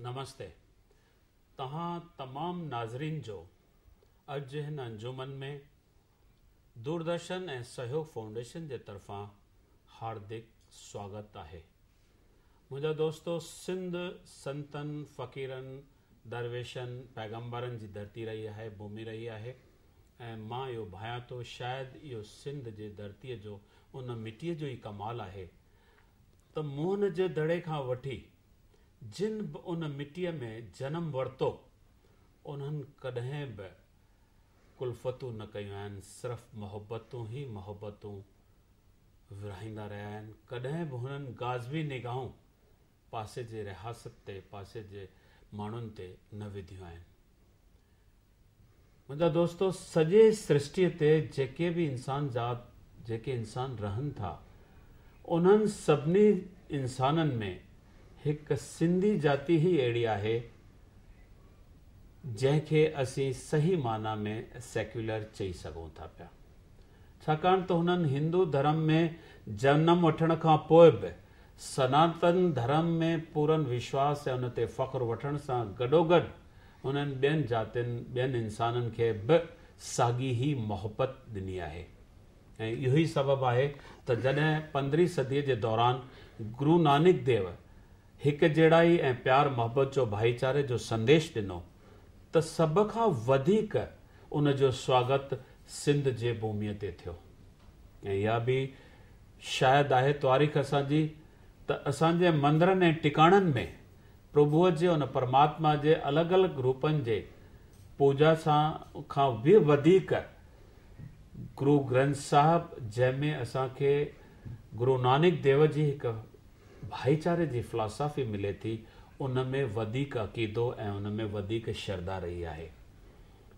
नमस्ते। तहां तमाम नाज़रीन जो अज हिन अंजुमन में दूरदर्शन ऐं सहयोग फाउंडेशन जे तरफ़ां हार्दिक स्वागत आहे। मुंहिंजा दोस्तो, सिंध संतन, फ़क़ीरन, दरवेशन, पैगम्बरन जी धरती रही आहे, भूमि रही आहे। ऐं मां इहो भायां थो, शायदि इहो सिंध जे धरतीअ जो उन मिटीअ जो ई कमाल आहे त मुंहं जे दड़े खां वठी जिन बि उन मिटीअ में जनम वरितो उन्हनि कॾहिं बि कुल्फ़तूं न कयूं आहिनि, सिर्फ़ु मोहबतूं ई मोहबतूं विरहाईंदा रहिया आहिनि। कॾहिं बि हुननि गाज़बी निगाहूं पासे जे रिहासत ते, पासे जे माण्हुनि ते न विधियूं आहिनि। मुंहिंजा दोस्तो, सॼे सृष्टिअ ते जेके बि इंसान रहनि था, उन्हनि सभिनी इंसाननि में हिकु सिंधी जाति ई अहिड़ी आहे जंहिंखे असीं सही माना में सेक्युलर चई सघूं था पिया। छाकाणि त हुननि हिंदू धर्म में जनम वठण खां पोइ बि सनातन धर्म में पूरन विश्वास ऐं उन ते फ़ख्रु वठण सां गॾोगॾु उन्हनि ॿियनि जातियुनि, ॿियनि इंसाननि खे बि साॻी ई मोहबत ॾिनी आहे। ऐं इहो ई सबबु आहे त जॾहिं 15वीं सदीअ जे दौरान गुरु नानक देव हिकु जहिड़ाई ऐं प्यार मोहबत जो भाईचारे जो संदेश ॾिनो त सभ खां वधीक उन जो स्वागत सिंध जे भूमीअ ते थियो। ऐं इहा बि शायदि आहे तारीख़ असांजी त असांजे मंदरनि ऐं टिकाणनि में प्रभुअ जे उन परमात्मा जे अलॻि अलॻि रूपनि जे पूजा सां खां बि वधीक गुरु ग्रंथ साहिब, जंहिंमें असांखे गुरु नानक देव जी हिकु भाईचारे जी फिलासफ़ी मिले थी, उन में वधीक अक़ीदो ऐं उन में वधीक श्रद्धा रही आहे।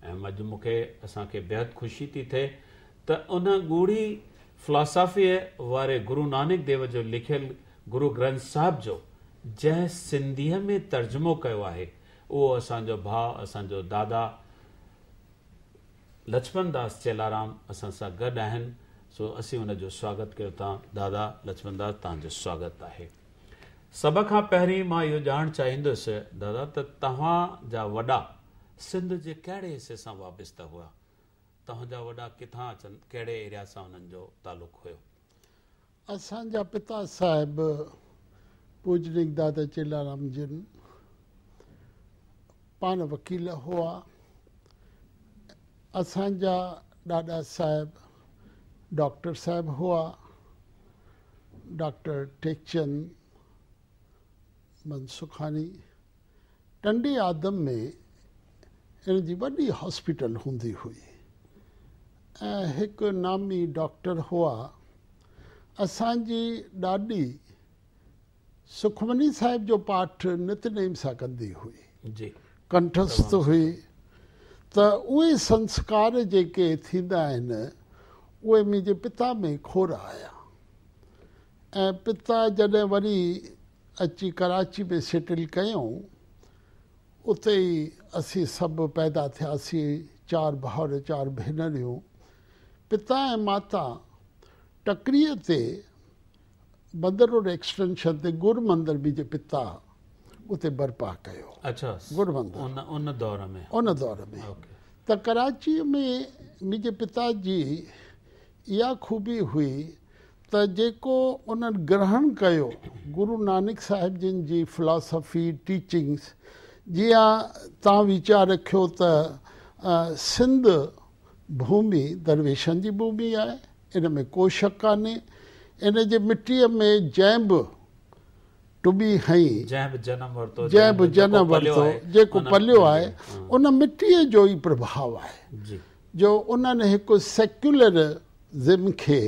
ऐं अॼु असांखे बेहद ख़ुशी थी थिए त उन ॻूढ़ी फिलासफ़ीअ वारे गुरु नानक देव जो लिखियलु गुरु ग्रंथ साहिब जो जंहिं सिंधीअ में तर्जुमो कयो आहे, उहो असांजो भाउ, असांजो दादा लक्ष्मण दास चेलाराम असां सां गॾु आहिनि। सो असीं उन जो स्वागत कयो था। दादा लक्ष्मण दास, तव्हांजो स्वागत आहे। सभ खां पहिरीं मां इहो ॼाणणु चाहींदुसि दादा त तव्हांजा वॾा सिंध जे कहिड़े हिसे सां वाबस्ता हुआ? तव्हांजा वॾा किथां अचनि, कहिड़े एरिया सां उन्हनि जो तालुक़ु हुयो? असांजा पिता साहिब पूजनिक दादा चेलाराम जिन पान वकील हुआ। असांजा ॾाॾा साहिब डॉक्टर साहिब हुआ, डॉक्टर टेकचंद मनसुखानी। टंडी आदम में इन जी वॾी हॉस्पिटल हूंदी हुई ऐं हिकु नामी डॉक्टर हुआ। असांजी ॾाॾी सुखमनी साहिब जो पाठ नितनेम सां कंदी हुई जी, कंठस्थ हुई। त उहे संस्कार जेके थींदा आहिनि उहे मुंहिंजे पिता में खोड़ आया। ऐं पिता जॾहिं वरी अची कराची में सेटल कयूं, उते ई असीं सभु पैदा थियासीं, 4 भाउर 4 भेनरियूं। पिता ऐं माता टकरीअ ते बंदर रोड एक्सटेंशन ते गुरु मंदिर मुंहिंजे पिता उते बर्पा कयो। अच्छा, गुरु मंदिर उन दौर में त कराची में मुंहिंजे पिता जी इहा खूबी हुई त जेको उन्हनि ग्रहण कयो गुरु नानक साहिब जिन जी फिलासफ़ी, टीचिंग्स, जीअं तव्हां वीचार रखियो त सिंध भूमि दरवेशनि जी भूमि आहे, इन में को शक कान्हे। इन जे मिटीअ में जंहिं बि टुॿी हई, जंहिं बि जनम वरितो, जेको पलियो आहे, उन मिटीअ जो ई प्रभाव आहे जो उन्हनि हिकु सेक्युलरिज़म खे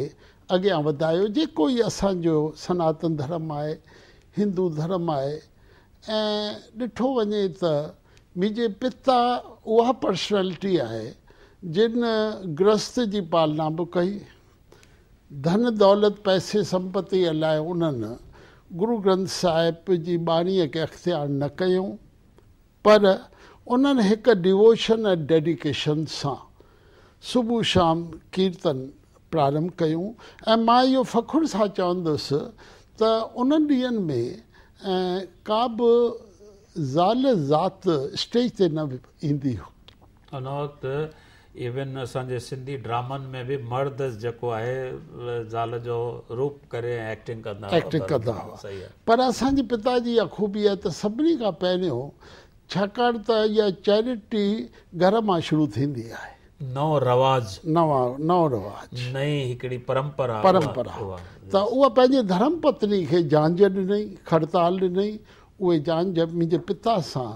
अॻियां वधायो, जेको ई असांजो सनातन धर्म आहे, हिंदू धर्म आहे। ऐं ॾिठो वञे त मुंहिंजे पिता उहा पर्सनैलिटी आहे जिन गृहस्थ जी पालना बि कई। धन दौलत पैसे संपत्ति लाइ उन्हनि गुरु ग्रंथ साहिब जी बाणीअ खे अख़्तियार न कयूं, पर उन्हनि हिकु डिवोशन ऐं डेडिकेशन सां सुबुह शाम कीर्तन प्रारंभ कयूं। ऐं मां इहो फ़ख़ुर सां चवंदुसि त उन्हनि ॾींहंनि में का बि ज़ाल ज़ात स्टेज ते न ईंदी हुई। उन वक़्तु इवन असांजे सिंधी ड्रामनि में बि मर्द जेको आहे ज़ाल जो रूप करे एक्टिंग कंदा हुआ। सही आहे। पर असांजे पिता जी इहा ख़ूबी आहे त सभिनी खां पहिरियों, छाकाणि त इहा चैरिटी घर मां शुरू थींदी आहे। नओं रवाज, नओं रवाज, नई हिकिड़ी परंपरा त उहा पंहिंजे धर्म पत्नी खे झांझ ॾिनई, खड़ताल ॾिनई। उहे झांझ मुंहिंजे पिता सां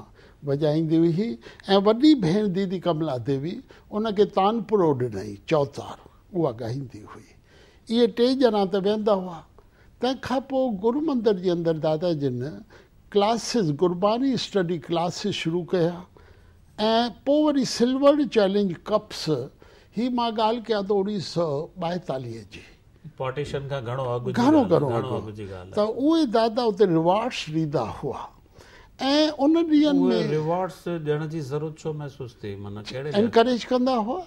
वॼाईंदी हुई ऐं वॾी भेण दीदी कमला देवी उनखे तानपुरो ॾिनई, चौतार, उहा ॻाईंदी हुई। इहे टे ॼणा त वेंदा हुआ। तंहिंखां पोइ गुरू मंदर जे अंदरि दादा जिन क्लासिस, गुरबानी स्टडी क्लासिस शुरू कया ऐं पोइ वरी सिल्वर चैलेंज कप्स, ही मां ॻाल्हि कयां त 1942 जी, पार्टीशन खां घणो अॻु जी ॻाल्हि। त उहे दादा उते रिवार्ड्स ॾींदा हुआ ऐं उन ॾींहंनि में रिवार्ड्स ॾियण जी ज़रूरत छो महसूस थी? माना कहिड़े एनकरेज कंदा हुआ?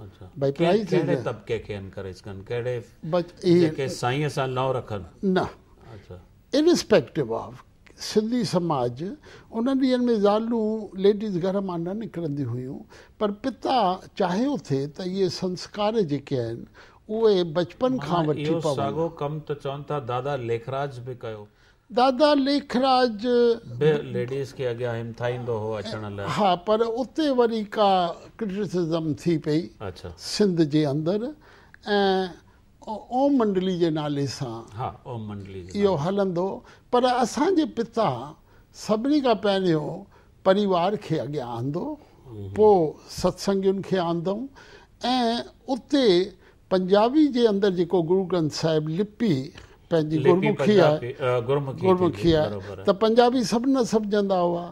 अच्छा, भई प्राइज़ कहिड़े तबके खे एनकरेज कनि, कहिड़े जेके साईं सां लव रखनि? न, अच्छा, इरिस्पेक्टिव ऑफ सिंधी समाज, उन ॾींहंनि में ज़ालूं लेडीज़ घर मां न निकिरंदी हुयूं। पर पिता चाहियो थे त इहे संस्कार जेके आहिनि उहे बचपन खां वठी पवनि। साॻियो कमु त चवनि था दादा लेखराज बि कयो। दादा लेखराज लेडीज़ खे अॻियां हिमथाईंदो हो अचण लाइ। हा, पर उते वरी का क्रिटिसिज़म थी पई सिंध जे अंदरि ऐं ओम मंडली जे नाले सां ओम मंडली इहो हलंदो। पर असांजे पिता सभिनी खां पहिरियों परिवार खे अॻियां आंदो, पोइ सत्संगियुनि खे आंदऊं ऐं उते पंजाबी जे अंदरि जेको गुरू ग्रंथ साहिब लिपि पंहिंजी गुरमुखी आहे त पंजाबी सभु न सम्झंदा हुआ।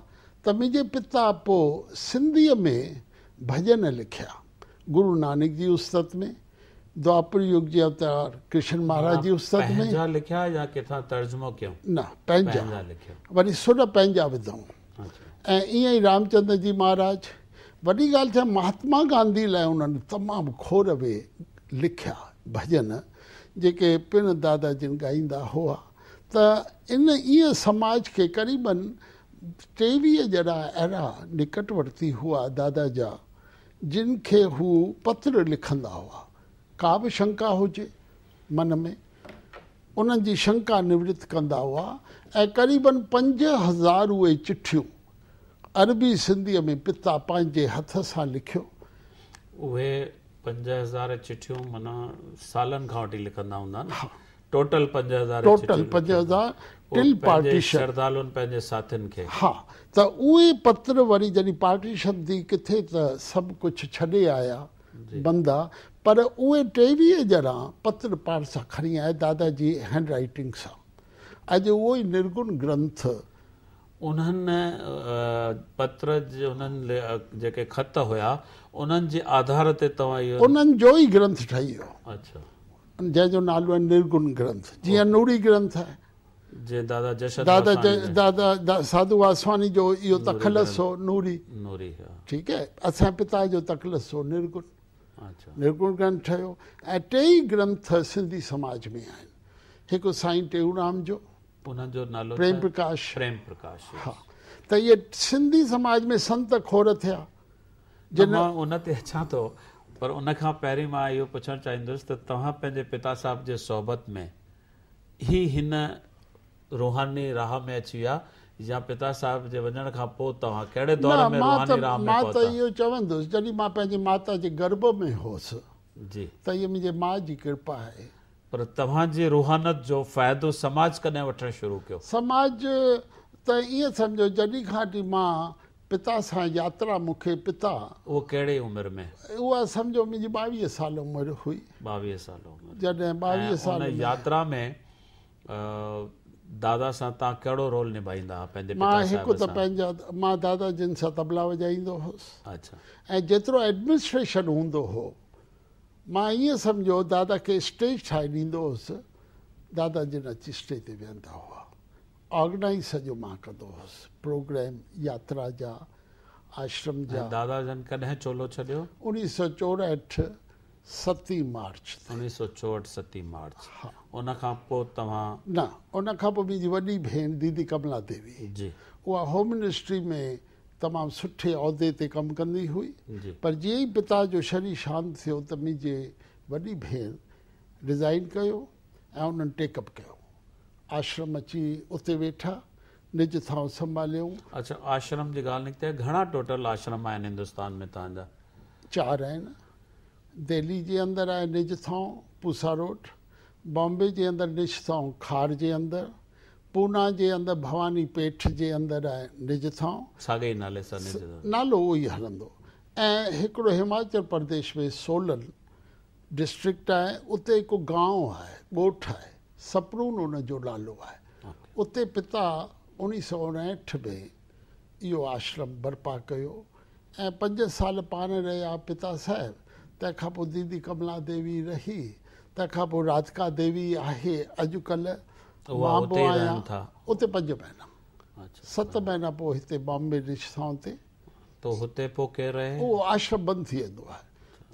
त मुंहिंजे पिता पोइ सिंधीअ में भॼन लिखिया, गुरू नानक जी उस्तत में, द्वापर युग जे अवतार कृष्ण महाराज जी उस्तत में लिखिया या किथां तर्जुमो कयो? न, पंहिंजा वरी सुर पंहिंजा विधऊं। ऐं ईअं ई रामचंद्र जी महाराज। वॾी ॻाल्हि छा, महात्मा गांधी लाइ उन्हनि तमामु खोड़ वे लिखिया भॼन जेके पिण दादा जिन ॻाईंदा हुआ। त इन ईअं समाज खे क़रीबन 23 जहिड़ा अहिड़ा निकटवर्ती हुआ दादा जा, जिन खे हू पत्र लिखंदा हुआ। का बि शंका हुजे मन में, उन्हनि जी शंका निवृत्त कंदा हुआ ऐं क़रीबन 5000 उहे चिठियूं अरबी सिंधीअ में पिता पंहिंजे हथ सां लिखियो। उहे 5000 चिठियूं माना सालनि खां वठी लिखंदा हूंदा न? टोटल 5000 टिल पार्टीशन श्रद्धालुनि पंहिंजे साथियुनि खे। हा, त उहे पत्र वरी जॾहिं पार्टीशन थी किथे त सभु कुझु छॾे आया बंदा, पर उहे 23 ॼणा पत्र पाण सां खणी आया दादा जी हैंड राइटिंग सां। अॼु उहो ई निर्गुण ग्रंथ उन्हनि पत्र जे उन्हनि जेके ख़त हुया उन्हनि जे आधार ते तव्हां इहो उन्हनि जो ई ग्रंथ ठही वियो। अच्छा, जंहिंजो नालो आहे निर्गुण ग्रंथ। जीअं नूरी ग्रंथ आहे, जे दादा साधू वासवानी जो इहो तखलस हो नूरी, ठीकु आहे। असांजे पिता जो तखलस हो निर्गुण। निर्गुण ग्रंथ ठहियो ऐं 2 ग्रंथ सिंधी समाज में आहिनि। हिकु साईं टेऊराम जो, उनजो नालो प्रेम प्रकाश। हा, त इहे सिंधी समाज में संत खोर थिया। मां उन ते अचां थो, पर उनखां पहिरीं मां इहो पुछणु चाहींदुसि त तव्हां पंहिंजे पिता साहिब जे सोहबत में हिन रूहानी राह में अची विया या पिता साहिब जे वञण खां पोइ तव्हां कहिड़े दौर में रूहानी राह में पहुता? मां त इहो चवंदुसि, जॾहिं मां पंहिंजी माता जे गर्भ में हुउसि जी, त इहा मुंहिंजे माउ जी कृपा आहे। पर तव्हांजी रूहानत जो फ़ाइदो समाज कॾहिं वठणु शुरू कयो? समाज त ईअं सम्झो जॾहिं खां वठी मां पिता सां यात्रा, मूंखे पिता, उहो कहिड़े उमिरि में? उहा सम्झो मुंहिंजी 22 साल उमिरि हुई। 22 साल उमिरि। जॾहिं 22 साल यात्रा में दादा सां तव्हां कहिड़ो रोल निभाईंदा हुआ पंहिंजे पिता साहिब सां? मां हिकु त पंहिंजा, मां दादा जिन सां तबला वॼाईंदो हुउसि। अच्छा। ऐं जेतिरो एडमिनिस्ट्रेशन हूंदो हो, मां ईअं सम्झो दादा खे स्टेज ठाहे ॾींदो हुउसि, दादा जिन अची स्टेज ते वेहंदा हुआ। ऑर्गेनाइज सॼो मां कंदो हुउसि, प्रोग्राम यात्रा जा, आश्रम जा। दादा जन कॾहिं चोलो छॾियो? 1964 7 मार्च ते। 1964 7 मार्च। उन खां पोइ तव्हां? न, उन खां पोइ मुंहिंजी वॾी भेण दीदी कमला देवी जी, उहा होम मिनिस्ट्री में तमामु सुठे उहिदे ते कमु कंदी हुई। जी। पर जीअं ई पिता जो शरीर शांत थियो त मुंहिंजे वॾी भेण रिज़ाइन कयो ऐं उन्हनि टेकअप कयो। आश्रम अची उते वेठा, निज थांव संभालियऊं। अच्छा, आश्रम जी ॻाल्हि निकिते, घणा टोटल आश्रम आहिनि हिंदुस्तान में तव्हांजा? 4 आहिनि। दिल्ली जे अंदरि आहे निज थांव पूसा रोड, बॉम्बे जे अंदरि निज थांव खार जे अंदरि, पूना जे अंदरि भवानी पेठ जे अंदरि आहे निज थांव, साॻे ई नाले सां निज थांव। नालो उहो ई हलंदो। ऐं हिकिड़ो हिमाचल प्रदेश में सोलन डिस्ट्रिक्ट आहे, उते हिकु गांव आहे, ॻोठ आहे, सपरून उन जो नालो आहे। उते पिता 1959 में इहो आश्रम बर्पा कयो ऐं 5 साल पाण रहिया पिता साहिब। तंहिंखां पोइ दीदी कमला देवी रही, तंहिंखां पोइ राधिका देवी आहे अॼुकल्ह। मां बि आहियां उते 5 महीना। 7 महीना पोइ हिते बॉम्बे रिश्ताऊं ते। तो हुते पोइ केरु रहे? उहो आश्रम बंदि थी वेंदो आहे,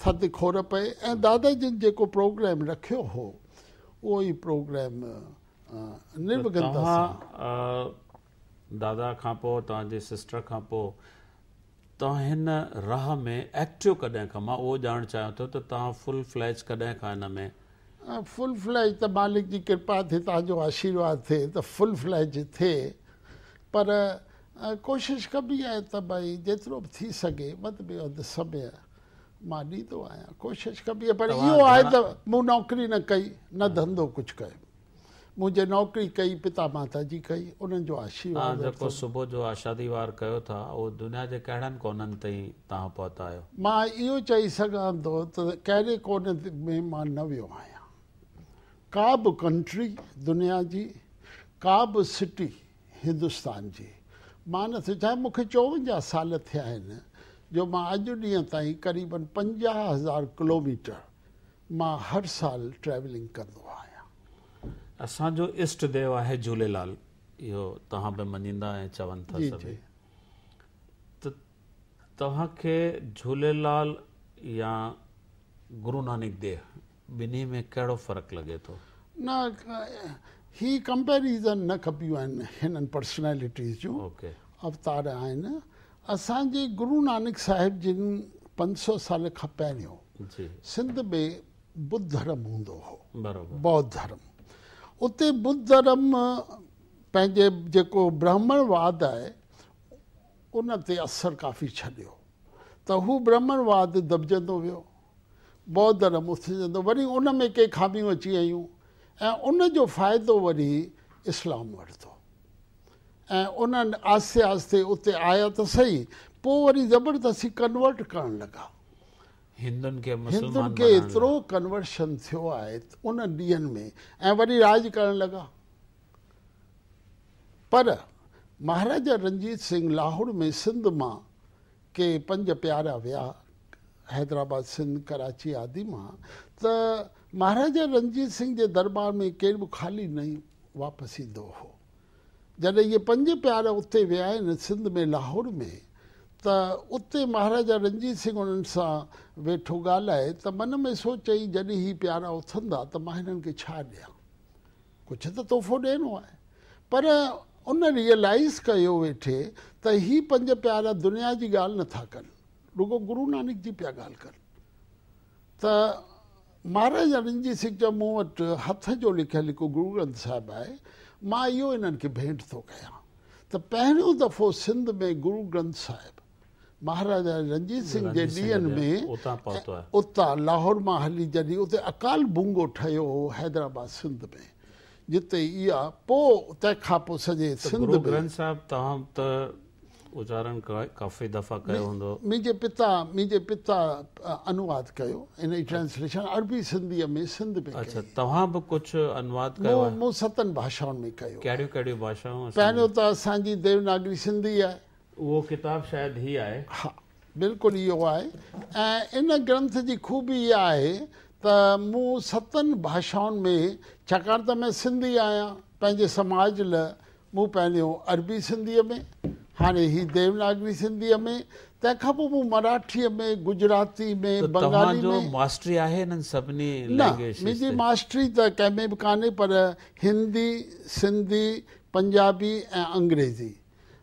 थधि खोर पए। ऐं दादा जिन जेको प्रोग्राम रखियो हो उहो ई प्रोग्राम निर्विघ्नता सां। दादा खां पोइ तव्हांजी सिस्टर खां पोइ तव्हां हिन राह में एक्टिव कॾहिं खां, मां उहो ॼाणणु चाहियां थो त तव्हां फुल फ्लैज कॾहिं खां हिन में? फुल फ्लैज त मालिक जी कृपा थिए, तव्हांजो आशीर्वाद थिए त फुल फ्लैज थिए। पर कोशिशि कबी आहे त भई जेतिरो बि थी सघे वधि में वधि समय मां ॾींदो आहियां, कोशिशि कबी आहे। पर इहो आहे त मूं नौकिरी न कई, न धंधो कुझु कयो। मुंहिंजे नौकिरी कई पिता माता जी कई, उन्हनि जो आशीर्वाद। जेको सुबुह जो आशादी वार कयो था उहो दुनिया जे कहिड़नि कोननि ताईं तव्हां पहुता आहियो? मां इहो चई सघां थो त कहिड़े कोने में मां न वियो आहियां। का बि कंट्री दुनिया जी, का बि सिटी हिंदुस्तान जी मां नथो चाहे। मूंखे 54 साल थिया आहिनि जो मां अॼु ॾींहं ताईं क़रीबन 50,000 किलोमीटर मां हर साल ट्रैवलिंग कंदो आहियां। असांजो इष्ट देव आहे झूलेलाल, इहो तव्हां बि मञींदा ऐं चवनि था सभई। त तव्हांखे झूलेलाल या गुरु नानक देव ॿिन्ही में कहिड़ो फ़र्क़ु लॻे थो? न, ही कंपेरिज़न न खपियूं आहिनि हिननि पर्सनैलिटीज़ जूं। अवतार आहिनि। असांजे गुरु नानक साहिब जिन 500 साल खां पहिरियों सिंध में बुद्ध धर्म हूंदो हो, बौद्ध धर्म। उते बुद्ध धर्म पंहिंजे जेको ब्राह्मणवाद आहे उन ते असरु काफ़ी छॾियो त हू ब्राह्मणवाद दॿजंदो वियो, बौद्ध धर्म उथजंदो। वरी उन में के ख़ामियूं अची वयूं ऐं उन जो फ़ाइदो वरी इस्लाम वरितो ऐं उन्हनि आस्ते आस्ते उते आया त सही, पोइ वरी ज़बरदस्ती कन्वर्ट करणु लॻा। हिंदुनि खे एतिरो कन्वर्शन थियो आहे उन ॾींहंनि में ऐं वरी राज करणु लॻा। पर महाराजा रणजीत सिंह लाहौर में सिंध मां के 5 प्यारा विया, हैदराबाद सिंध कराची आदि मां, त महाराजा रणजीत सिंह जे दरबार में केर बि ख़ाली न वापसि ईंदो हो। जॾहिं इहे 5 प्यारा उते विया आहिनि सिंध में लाहौर में, त उते महाराजा रणजीत सिंह उन्हनि सां वेठो ॻाल्हाए त मन में सोचई जॾहिं ही प्यारा उथंदा त मां हिननि खे छा ॾियां, कुझु त तोहफ़ो ॾियणो आहे। पर उन रियलाइज़ कयो वेठे त ही 5 प्यारा दुनिया जी ॻाल्हि नथा कनि, रुगो गुरु नानक जी पिया ॻाल्हि कनि। त महाराजा रणजीत सिंह जो मूं वटि हथ जो लिखियलु हिकु गुरु ग्रंथ साहिबु आहे, मां इहो इन्हनि खे भेंट थो कयां त पहिरियों दफ़ो सिंध में गुरु ग्रंथ साहिबु महाराजा रणजीत सिंह जे ॾींहंनि में उतां लाहौर मां हली, जॾहिं उते अकाल बूंगो ठहियो हो हैदराबाद सिंध में, जिते इहा पोइ तंहिंखां पोइ सॼे सिंध में। ग्रंथ साहिब तव्हां त उच्चारण काफ़ी दफ़ा कयो हूंदो? मुंहिंजे पिता अनुवाद कयो, इन जी ट्रांसलेशन अरबी सिंधीअ में सिंध में। अच्छा, तव्हां बि कुझु अनुवाद कयो? मूं 7 भाषाउनि में कयो। कहिड़ियूं भाषाऊं? पहिरियों त असांजी देवनागरी सिंधी आहे, उहो किताबु शायदि ही आहे। हा, बिल्कुलु इहो आहे। ऐं इन ग्रंथ जी खूबी इहा आहे त मूं 7 भाषाउनि में, छाकाणि त मैं सिंधी आहियां, पंहिंजे समाज लाइ मूं पहिरियों अरबी सिंधीअ में, हाणे ही देवनागरी सिंधीअ में, तंहिंखां पोइ मूं मराठीअ में, गुजराती में, त बंगाली तव्हांजो में मास्टरी आहे हिननि सभिनी न, लैंग्वेज मुंहिंजी मास्टरी त कंहिं में बि कान्हे, पर हिंदी, सिंधी, पंजाबी ऐं अंग्रेज़ी।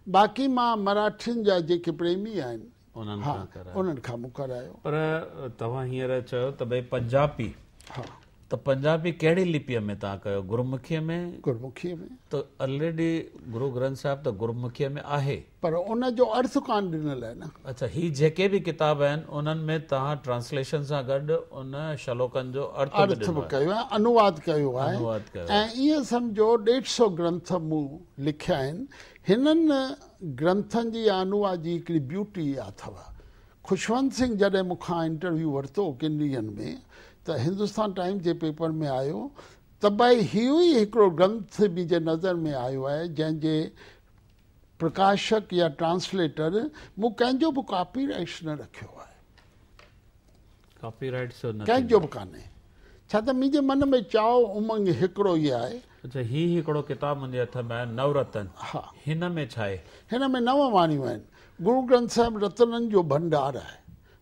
बाक़ी मां मराठियुनि जा जेके प्रेमी आहिनि उन्हनि हा खां करायो। उन्हनि खां मूं करायो। पर तव्हां हींअर चयो त भई पंजाबी, हा त पंजाबी कहिड़ी लिपीअ में तव्हां कयो? गुरुमुखीअ में? गुरमुखीअ में। त ऑलरेडी गुरु ग्रंथ साहिब त गुरुमुखीअ में आहे, पर उन जो अर्थ कान ॾिनल आहे न। अच्छा, ही जेके बि किताब आहिनि उन्हनि में तव्हां ट्रांसलेशन सां गॾु उन श्लोकनि जो अर्थ बि कयो आहे, अनुवाद कयो आहे। अनुवाद कयो। ऐं ईअं सम्झो 150 ग्रंथ मूं लिखिया आहिनि। हिननि ग्रंथनि जी अनुवाद जी हिकिड़ी ब्यूटी इहा अथव। खुशवंत सिंह जॾहिं मूंखां इंटरव्यू वरितो किंडियन में, त हिंदुस्तान टाइम्स जे पेपर में आयो त भई इहो ई हिकिड़ो ग्रंथ मुंहिंजे नज़र में आयो आहे जंहिंजे प्रकाशक या ट्रांसलेटर मूं कंहिंजो बि कॉपीराइट्स न रखियो आहे, कॉपीराइट कंहिंजो बि कान्हे। छा त मुंहिंजे मन में चाओ उमंग हिकिड़ो ई आहे। अच्छा, ही हिकिड़ो किताब मुंहिंजे हथ में आहे, नवरतन। हा, हिन में छा आहे? हिन में 9 वाणियूं आहिनि। गुरु ग्रंथ साहिब रतननि जो भंडार आहे।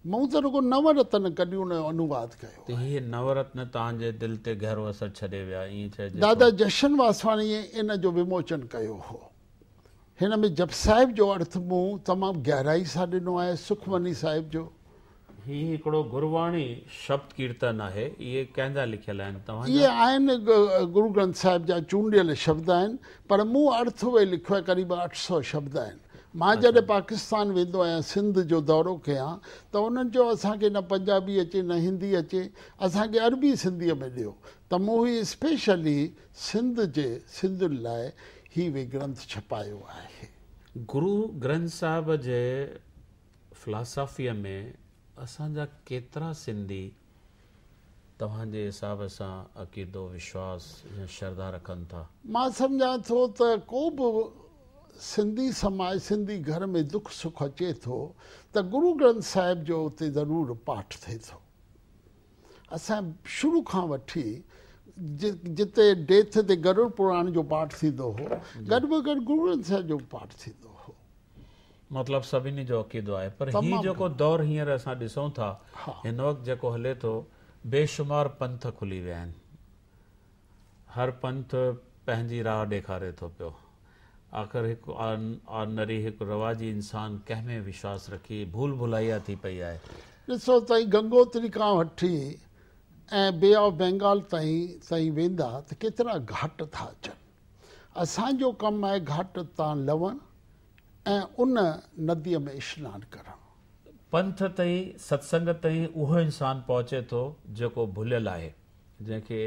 मूं त रुगो 9 रतन कढी उन जो अनुवाद कयो। त हीअ नवरत्न तव्हांजे दिलि ते गहरो असरु छॾे विया, ईअं चइजे? दादा जशन वासवाणीअ इन जो विमोचन कयो हो। हिन में जप साहिब जो अर्थ मूं तमामु गहराई सां ॾिनो आहे, सुखमनी साहिब जो। ही हिकिड़ो गुरबाणी शब्द कीर्तन आहे, इहे कंहिंजा लिखियल आहिनि? तव्हां इहे आहिनि गुरु ग्रंथ साहिब जा चूंडियल शब्द आहिनि, पर मूं अर्थ उहे लिखियो आहे। क़रीब 800 शब्द आहिनि। मां जॾहिं पाकिस्तान वेंदो आहियां, सिंध जो दौरो कयां, त उन्हनि चयो असांखे न पंजाबी अचे न हिंदी अचे, असांखे अरबी सिंधीअ में ॾियो। त मूं ही स्पेशली सिंधुनि लाइ ही वे ग्रंथ छपायो आहे। गुरु ग्रंथ साहिब जे फिलासफ़ीअ में असांजा केतिरा सिंधी तव्हांजे हिसाब सां अक़ीदो, विश्वास या श्रद्धा रखनि था? मां सम्झां थो त को बि सिंधी समाज, सिंधी घर में दुख सुख अचे थो त गुरु ग्रंथ साहिब जो उते ज़रूरु पाठ थिए थो। असां शुरू खां वठी जिते डेथ ते गरुड़ पुराण जो पाठ थींदो हो, गॾु में गॾु गुरु ग्रंथ साहिब जो पाठ थींदो हो। मतिलबु सभिनी जो अक़ीदो आहे। पर हीउ जेको दौरु हींअर असां ॾिसूं था, हिन वक़्तु जेको हले थो, बेशुमार पंथ खुली विया आहिनि। हर पंथ पंहिंजी राह ॾेखारे थो पियो। आख़िर हिकु ऑर्डनरी हिकु रवाजी इंसान कंहिं में विश्वास रखी, भूल भुलाइया थी पई आहे। ॾिसो ताईं गंगोत्री खां वठी ऐं बे ऑफ बंगाल ताईं वेंदा त केतिरा घाट था अचनि। असांजो कमु आहे घाट तां लवणु ऐं उन नदीअ में सनानु करणु। पंथ ताईं, सत्संग ताईं उहो इंसानु पहुचे थो जेको भुलियल आहे, जंहिंखे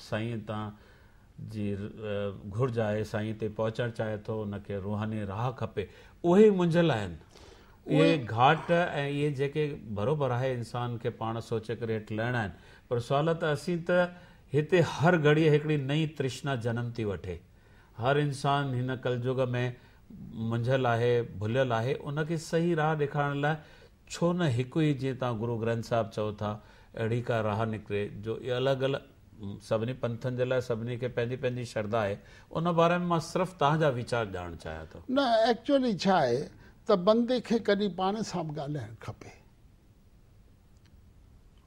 साईं तां जी घुर्ज आहे, साईं ते पहुचणु चाहे थो, उनखे रूहानी राह खपे। उहे मुंझियल आहिनि। इहे घाट ऐं इहे जेके बराबरि आहे इंसान खे पाण सोचे करे हेठि लहणा आहिनि। पर सुवाल त असीं त हिते हर घड़ीअ हिकिड़ी नई तृष्णा जनम थी वठे। हर इंसानु हिन कलयुग में मुंझियल आहे, भुलियल आहे। उनखे सही राह ॾेखारण लाइ छो न हिकु ई, जीअं तव्हां गुरु ग्रंथ साहिब चओ था, अहिड़ी का राह निकिरे जो अलॻि अलॻि सभिनी पंथनि जे लाइ सभिनी खे पंहिंजी पंहिंजी श्रद्धा आहे। उन बारे में मां सिर्फ़ु तव्हांजा वीचार ॼाणणु चाहियां थो। न, एक्चुअली छा आहे त बंदे खे कॾहिं पाण सां बि ॻाल्हाइणु खपे।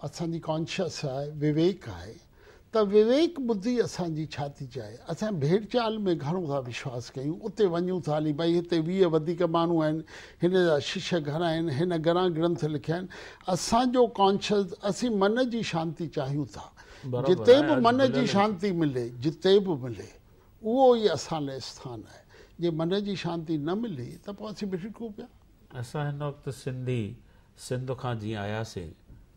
असांजी कॉन्शियस आहे, विवेक आहे, त विवेक बुद्धि असांजी छा थी चए। असां भेड़ चाल में घणो था विश्वास कयूं, उते वञूं था हली भई हिते 20 वधीक माण्हू आहिनि, हिन जा शिष्य घणा आहिनि, हिन घणा ग्रंथ लिखिया आहिनि। असांजो कॉन्शियस, असीं मन जी शांती चाहियूं था। जिते बि मन जी शांती मिले, जिते बि मिले, उहो ई असां लाइ स्थान आहे। जे मन जी शांती न मिली त पोइ असीं भिटकूं पिया। असां हिन वक़्तु सिंधी सिंध खां जीअं आयासीं,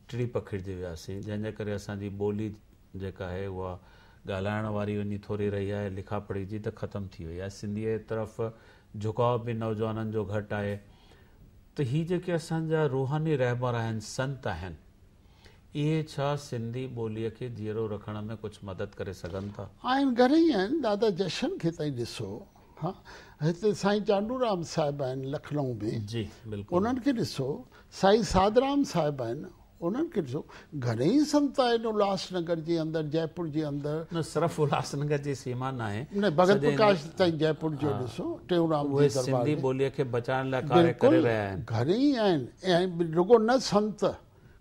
टिड़ी पखिड़िजी वियासीं, जंहिंजे करे असांजी ॿोली जेका आहे उहा ॻाल्हाइण वारी वञी थोरी रही आहे, लिखा पढ़ी जी त ख़तमु थी वई आहे। सिंधीअ जे तरफ़ झुकाव बि नौजवाननि जो घटि आहे। त हीअ जेके असांजा रूहानी रहबर आहिनि, संत आहिनि, इहे छा सिंधी ॿोलीअ खे जीअरो रखण में कुझु मदद करे सघनि था? आहिनि, घणेई आहिनि। दादा जशन खे ताईं ॾिसो, हा, हिते साईं चांडूराम साहिब आहिनि लखनऊ में, जी बिल्कुलु। उन्हनि खे ॾिसो। साईं साधराम साहिब आहिनि, उन्हनि खे ॾिसो घणेई संत आहिनि उल्हासनगर जे अंदरि, जयपुर जे अंदरि। न सिर्फ़ु उल्हासनगर जी सीमा न आहे, न भगत प्रकाश ताईं जयपुर जो ॾिसो, टेऊंराम उहे सिंधी ॿोलीअ खे बचाइण लाइ कार्य करे रहिया आहिनि। घणेई आहिनि, ऐं रुगो न संत,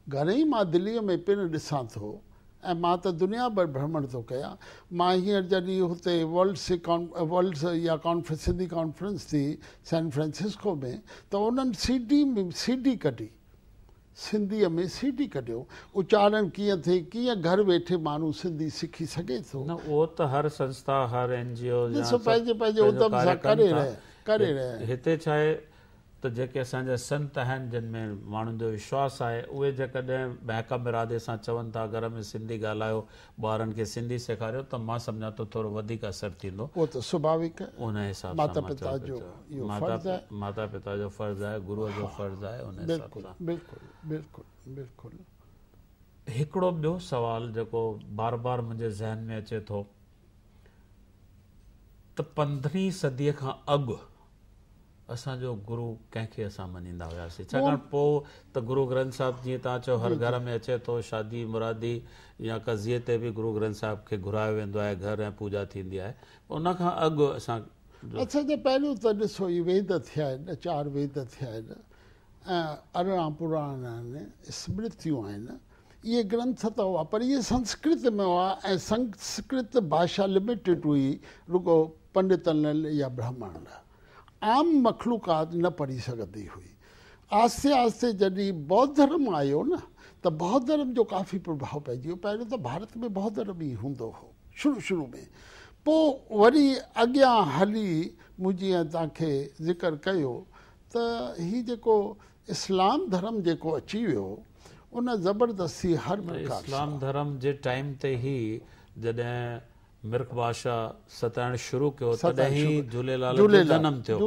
घणेई मां दिल्लीअ में पिण ॾिसां थो, ऐं मां त दुनिया भर भ्रमण थो कयां। मां हींअर जॾहिं हुते वर्ल्ड या सिंधी कॉन्फ्रेंस थी सैन फ्रांसिस्को में, त उन्हनि सीडी कढी, सिंधीअ में सीडी कढियो, उचारण कीअं थिए, कीअं घर वेठे माण्हू सिंधी सिखी सघे थो। न उहो त हर संस्था, हर NGO ॾिसो पंहिंजे उद्यम सां करे रहिया। हिते छा आहे त जेके असांजा संत आहिनि, जिन में माण्हुनि जो विश्वास आहे, उहे जेकॾहिं महकम इरादे सां चवनि था घर में सिंधी ॻाल्हायो, ॿारनि खे सिंधी सेखारियो, त मां सम्झां थो थोरो वधीक असरु थींदो। उहो त स्वाभाविक आहे, उन हिसाब सां माता पिता जो फ़र्ज़ु आहे, गुरूअ जो फ़र्ज़ु आहे। उन हिसाब सां बिल्कुलु बिल्कुलु बिल्कुलु। हिकिड़ो ॿियो सवाल जेको बार बार मुंहिंजे ज़हन में अचे थो, त 15वीं सदीअ खां अॻु असांजो गुरू कंहिंखे असां मञींदा हुआसीं? छाकाणि पोइ त गुरू ग्रंथ साहिब, जीअं तव्हां चयो, हर घर में अचे थो, शादी मुरादी या कज़िये ते बि गुरू ग्रंथ साहिब खे घुरायो वेंदो आहे, घर ऐं पूॼा थींदी आहे। उन खां अॻु असां असांजे पहिरियों त ॾिसो, इहे वेद थिया आहिनि, 4 वेद थिया आहिनि, ऐं 18 पुराण आहिनि, स्मृतियूं आहिनि। इहे ग्रंथ त हुआ, पर इहे संस्कृत में हुआ, ऐं संस्कृत भाषा लिमिटेड हुई रुगो पंडितनि या ब्राह्मण लाइ। आम मखलूकात न पढ़ी सघंदी हुई। आस्ते आस्ते जॾहिं बौद्ध धर्म आयो न, त बौद्ध धर्म जो काफ़ी प्रभाव पइजी वियो। पहिरियों त भारत में बौद्ध धर्म ई हूंदो हो शुरू में, पोइ वरी अॻियां हली मूं जीअं तव्हांखे ज़िक्र कयो त हीउ जेको इस्लाम धर्म जेको अची वियो, उन ज़बरदस्ती हर प्रकार इस्लाम धर्म जे टाइम ते ई जॾहिं मिर्ख बादशाह सताइण शुरू कयो, तॾहिं झूलेलाल जो जनम थियो।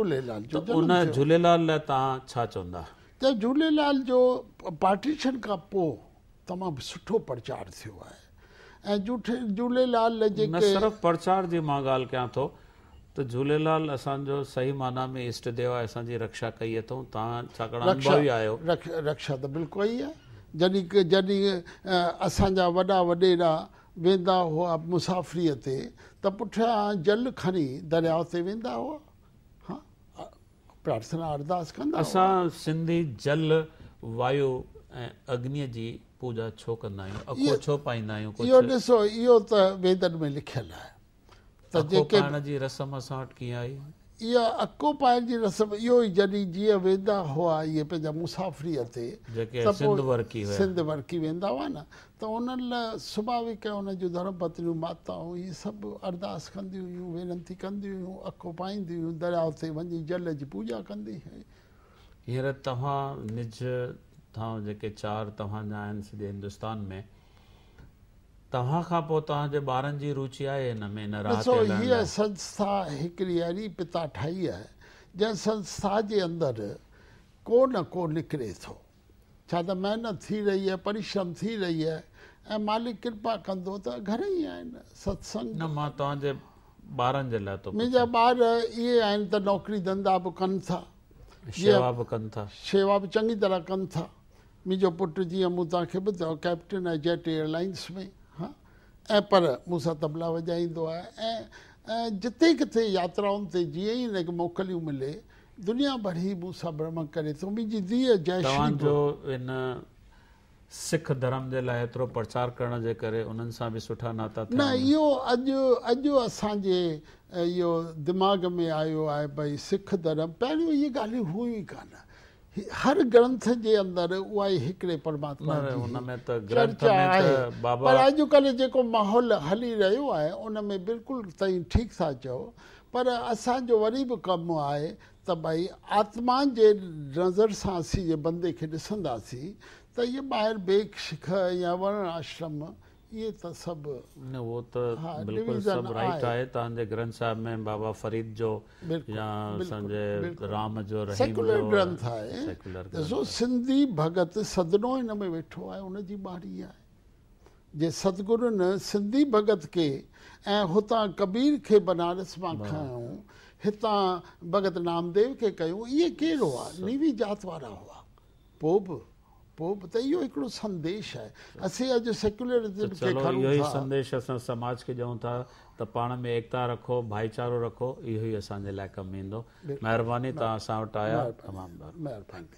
त उन झूलेलाल लाइ तव्हां छा चवंदा? त झूलेलाल जो पार्टीशन खां पोइ तमामु सुठो प्रचार थियो आहे, ऐं झूलेलाल जेके न सिर्फ़ु प्रचार जी मां ॻाल्हि कयां थो, त झूलेलाल असांजो सही माना में इष्ट देव आहे, असांजी रक्षा कई अथऊं। तव्हां छाकाणि अनुभवी आहियो। रक्षा त बिल्कुलु ई आहे। जॾहिं असांजा वॾा वॾेरा वेंदा हुआ मुसाफ़िरीअ ते, त पुठियां जल खणी दरिया ते वेंदा हुआ, हा, प्रार्थना अरदास कंदा। असां सिंधी जल, वायु ऐं अग्नीअ जी पूॼा छो कंदा आहियूं? अखो छो पाईंदा आहियूं? इहो ॾिसो, इहो त वेदनि में लिखियलु आहे। त जेके पाइण जी रस्म असां वटि कीअं आई? इहा अको पाइण जी रस्म इहो ई, जॾहिं जीअं वेंदा हुआ इहे पंहिंजा मुसाफ़िरीअ ते, सिंध वर्की वेंदा हुआ न, त उन्हनि लाइ स्वाभाविक आहे, उन जूं धर्म पत्नियूं, माताऊं, इहे सभु अरदास कंदियूं हुयूं, वेनती कंदियूं हुयूं, अको पाईंदियूं हुयूं, दरिया ते वञी जल जी पूॼा कंदी हुई। हींअर तव्हां निज तव्हां जेके 4 तव्हांजा आहिनि सॼे हिंदुस्तान में, तव्हां खां पोइ तव्हांजे ॿारनि जी रुचि आहे हिन में? ॾिसो, हीअ संस्था हिकिड़ी अहिड़ी पिता ठाही आहे, जंहिं संस्था जे अंदरि को न को निकिरे थो। छा त महिनत थी रही आहे, परिश्रम थी रही आहे, ऐं मालिक कृपा कंदो त घणेई आहिनि सत्संग। न, मां तव्हांजे ॿारनि जे लाइ तो मुंहिंजा ॿार इहे आहिनि त नौकिरी धंधा बि कनि था, शेवा बि कनि था, शेवा बि चङी तरह कनि था। मुंहिंजो पुटु, जीअं मूं तव्हांखे ॿुधायो, कैप्टन आहे जेट एयरलाइंस में, हा, ऐं पर मूंसां तबला वॼाईंदो आहे, ऐं जिते किथे यात्राउनि ते जीअं ई हिनखे मोकलियूं मिले, दुनिया भर ई मूंसां भ्रमण करे थो। मुंहिंजी धीअ जयश्री जो इन सिख धर्म जे लाइ एतिरो प्रचार करण जे करे उन्हनि सां बि सुठा नाता न, इहो अॼु असांजे इहो दिमाग़ में आयो आहे भई सिख धर्म। पहिरियों इहे ॻाल्हियूं हुयूं ई कान। हर ग्रंथ जे अंदरि उहा ई हिकिड़े परमात्मा चर्चा आहे, पर अॼुकल्ह जेको माहौल हली रहियो आहे उन में बिल्कुलु तव्हां ठीकु था चओ, पर असांजो वरी बि कमु आहे त भई आत्मा जे नज़र सां असीं जे बंदे खे ॾिसंदासीं त इहे ॿाहिरि बेक शिख या वर्ण आश्रम इहे त सभु न, उहो त बिल्कुलु सभु राइट आहे। तव्हांजे ग्रंथ साहिब में बाबा फरीद जो या असांजे राम जो सेकुलर ग्रंथ आहे। ॾिसो, सिंधी भगत सदनो हिन में वेठो आहे, उनजी ॿारी आहे। जे सतगुरुनि सिंधी भगत खे ऐं हुतां कबीर खे बनारस मां खयूं, हितां भगत नामदेव खे कयूं, इहे केरु हुआ? नीवी जात वारा हुआ। पोइ त इहो हिकिड़ो संदेश आहे। असीं अॼु सेक्युलरिज़म खे चलो खणूं इहो ई था। संदेश असां समाज खे ॾियूं था त पाण में एकता रखो, भाईचारो रखो, इहो ई असांजे लाइ कमु ईंदो। महिरबानी, तव्हां असां वटि आया, तमामु महिरबानी।